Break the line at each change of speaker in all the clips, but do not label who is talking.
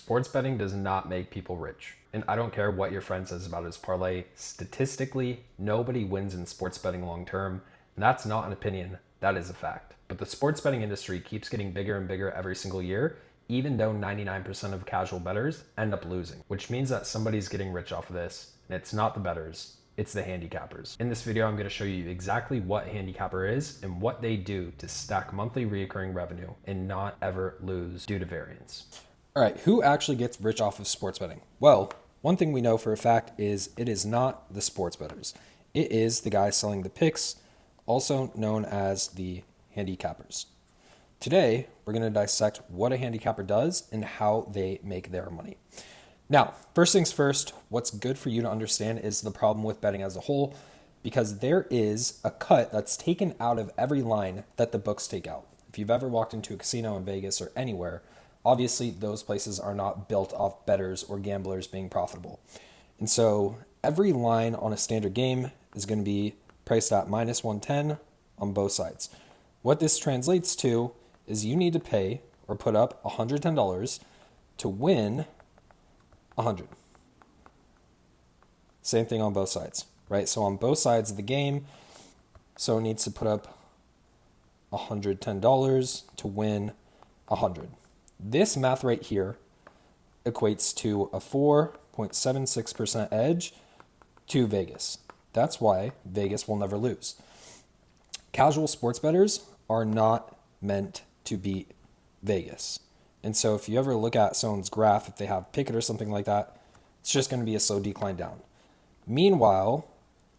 Sports betting does not make people rich. And I don't care what your friend says about his parlay. Statistically, nobody wins in sports betting long term. And that's not an opinion, that is a fact. But the sports betting industry keeps getting bigger and bigger every single year, even though 99% of casual bettors end up losing, which means that somebody's getting rich off of this. And it's not the bettors, it's the handicappers. In this video, I'm going to show you exactly what a handicapper is and what they do to stack monthly recurring revenue and not ever lose due to variance.
All right, who actually gets rich off of sports betting? Well, one thing we know for a fact is it is not the sports bettors. It is the guys selling the picks, also known as the handicappers. Today, we're going to dissect what a handicapper does and how they make their money. Now, first things first, what's good for you to understand is the problem with betting as a whole, because there is a cut that's taken out of every line that the books take out. If you've ever walked into a casino in Vegas or anywhere, obviously those places are not built off bettors or gamblers being profitable. And so every line on a standard game is going to be priced at minus 110 on both sides. What this translates to is you need to pay or put up $110 to win 100. Same thing on both sides, right? So on both sides of the game, so needs to put up $110 to win 100. This math right here equates to a 4.76% edge to Vegas. That's why Vegas will never lose. Casual sports bettors are not meant to beat Vegas. And so if you ever look at someone's graph, if they have Pickett or something like that, it's just going to be a slow decline down. Meanwhile,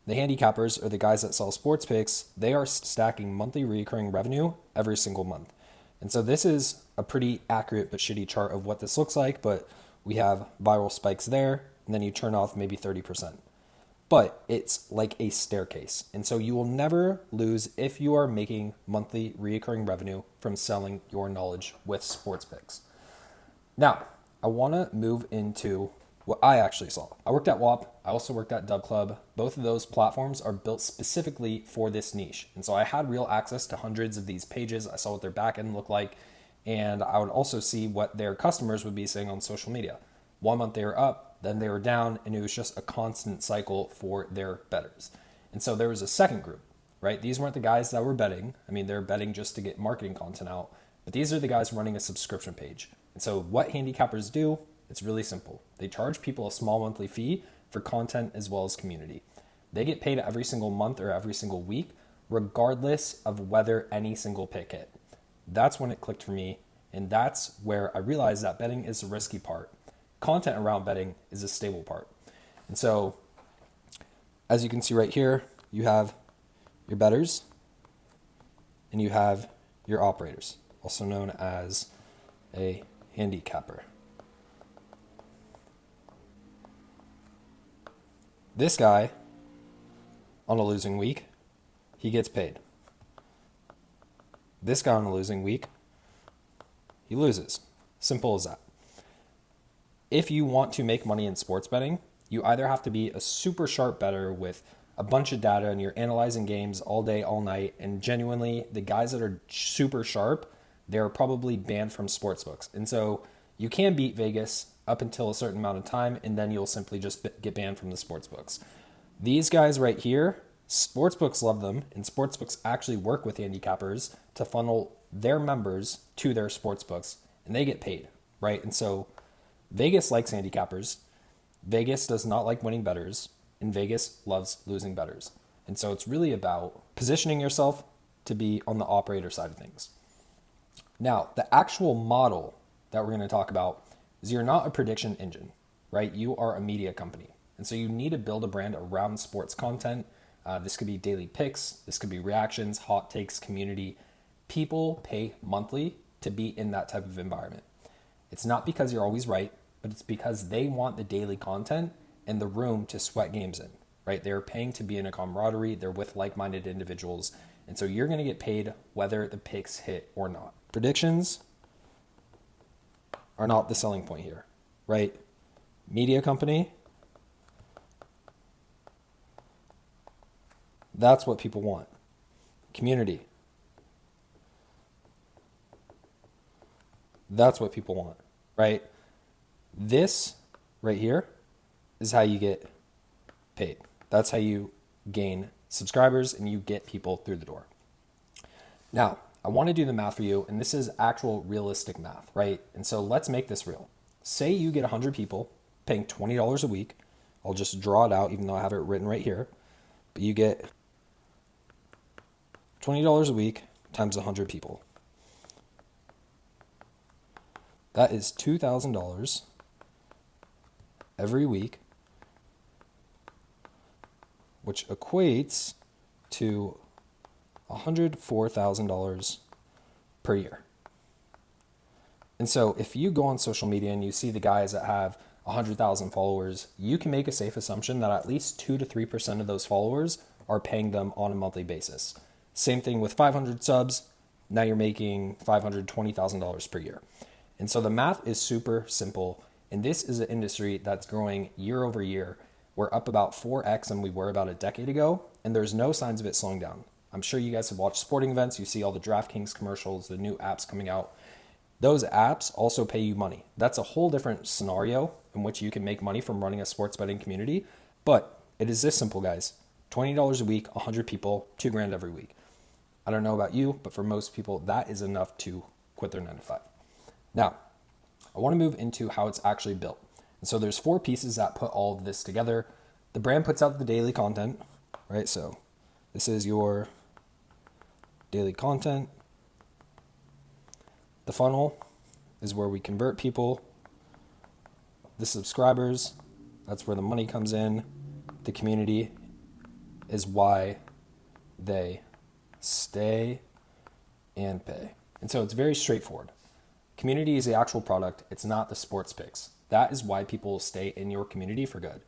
the handicappers, or the guys that sell sports picks, they are stacking monthly recurring revenue every single month. And so this is a pretty accurate but shitty chart of what this looks like, but we have viral spikes there, and then you turn off maybe 30%. But it's like a staircase. And so you will never lose if you are making monthly recurring revenue from selling your knowledge with sports picks. Now, I want to move into what I actually saw. I worked at Whop. I also worked at DubClub. Both of those platforms are built specifically for this niche. And so I had real access to hundreds of these pages. I saw what their backend looked like. And I would also see what their customers would be saying on social media. 1 month they were up, then they were down, and it was just a constant cycle for their bettors. And so there was a second group, right? These weren't the guys that were betting. I mean, they're betting just to get marketing content out. But these are the guys running a subscription page. And so what handicappers do, it's really simple. They charge people a small monthly fee for content as well as community. They get paid every single month or every single week, regardless of whether any single pick hit. That's when it clicked for me, and that's where I realized that betting is the risky part. Content around betting is a stable part. And so, as you can see right here, you have your bettors and you have your operators, also known as a handicapper. This guy, on a losing week, he gets paid. This guy on a losing week, he loses. Simple as that. If you want to make money in sports betting, you either have to be a super sharp bettor with a bunch of data and you're analyzing games all day, all night, and genuinely, the guys that are super sharp, they're probably banned from sportsbooks. And so you can beat Vegas up until a certain amount of time, and then you'll simply just get banned from the sportsbooks. These guys right here, sportsbooks love them, and sportsbooks actually work with handicappers to funnel their members to their sportsbooks, and they get paid, right? And so Vegas likes handicappers. Vegas does not like winning bettors, and Vegas loves losing bettors. And so it's really about positioning yourself to be on the operator side of things. Now, the actual model that we're going to talk about is you're not a prediction engine, right? You are a media company. And so you need to build a brand around sports content. This could be daily picks. This could be reactions, hot takes, community. People pay monthly to be in that type of environment. It's not because you're always right, but it's because they want the daily content and the room to sweat games in, right? They're paying to be in a camaraderie. They're with like-minded individuals. And so you're going to get paid whether the picks hit or not. Predictions are not the selling point here, right? Media company, that's what people want. Community, that's what people want, right? This right here is how you get paid. That's how you gain subscribers and you get people through the door. Now, I want to do the math for you, and this is actual realistic math, right? And so let's make this real. Say you get 100 people paying $20 a week. I'll just draw it out, even though I have it written right here. But you get $20 a week times 100 people. That is $2,000 every week, which equates to $104,000 per year. And so if you go on social media and you see the guys that have 100,000 followers, you can make a safe assumption that at least 2 to 3% of those followers are paying them on a monthly basis. Same thing with 500 subs. Now you're making $520,000 per year. And so the math is super simple. And this is an industry that's growing year over year. We're up about 4x than we were about a decade ago, and there's no signs of it slowing down. I'm sure you guys have watched sporting events. You see all the DraftKings commercials, the new apps coming out. Those apps also pay you money. That's a whole different scenario in which you can make money from running a sports betting community. But it is this simple, guys. $20 a week, 100 people, $2,000 every week. I don't know about you, but for most people, that is enough to quit their 9 to 5. Now, I want to move into how it's actually built. And so there's 4 pieces that put all of this together. The brand puts out the daily content, right? So this is your daily content. The funnel is where we convert people. The subscribers, that's where the money comes in. The community is why they stay and pay. And so it's very straightforward. Community is the actual product. It's not the sports picks. That is why people stay in your community for good.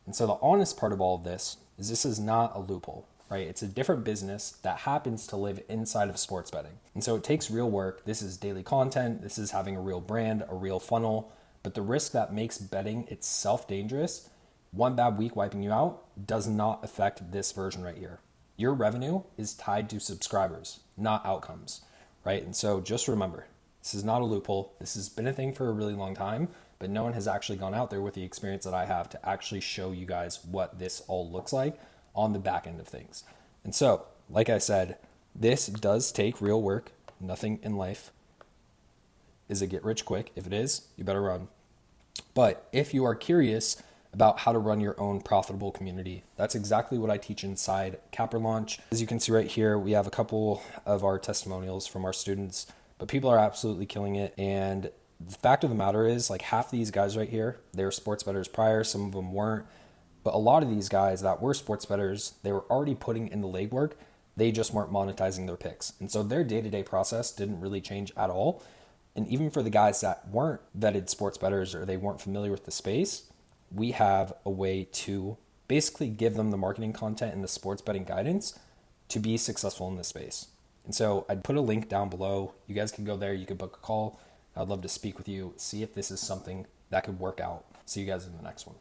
And so the honest part of all of this is not a loophole, right? It's a different business that happens to live inside of sports betting. And so it takes real work. This is daily content. This is having a real brand, a real funnel. But the risk that makes betting itself dangerous, one bad week wiping you out, does not affect this version right here. Your revenue is tied to subscribers, not outcomes, right? And so just remember, this is not a loophole. This has been a thing for a really long time, but no one has actually gone out there with the experience that I have to actually show you guys what this all looks like on the back end of things. And so, like I said, this does take real work. Nothing in life is a get rich quick. If it is, you better run. But if you are curious about how to run your own profitable community, that's exactly what I teach inside CapperLaunch. As you can see right here, we have a couple of our testimonials from our students, but people are absolutely killing it. And the fact of the matter is, like, half these guys right here, they were sports bettors prior, some of them weren't. But a lot of these guys that were sports bettors, they were already putting in the legwork. They just weren't monetizing their picks. And so their day-to-day process didn't really change at all. And even for the guys that weren't vetted sports bettors or they weren't familiar with the space, we have a way to basically give them the marketing content and the sports betting guidance to be successful in this space. And so I'd put a link down below. You guys can go there. You can book a call. I'd love to speak with you, see if this is something that could work out. See you guys in the next one.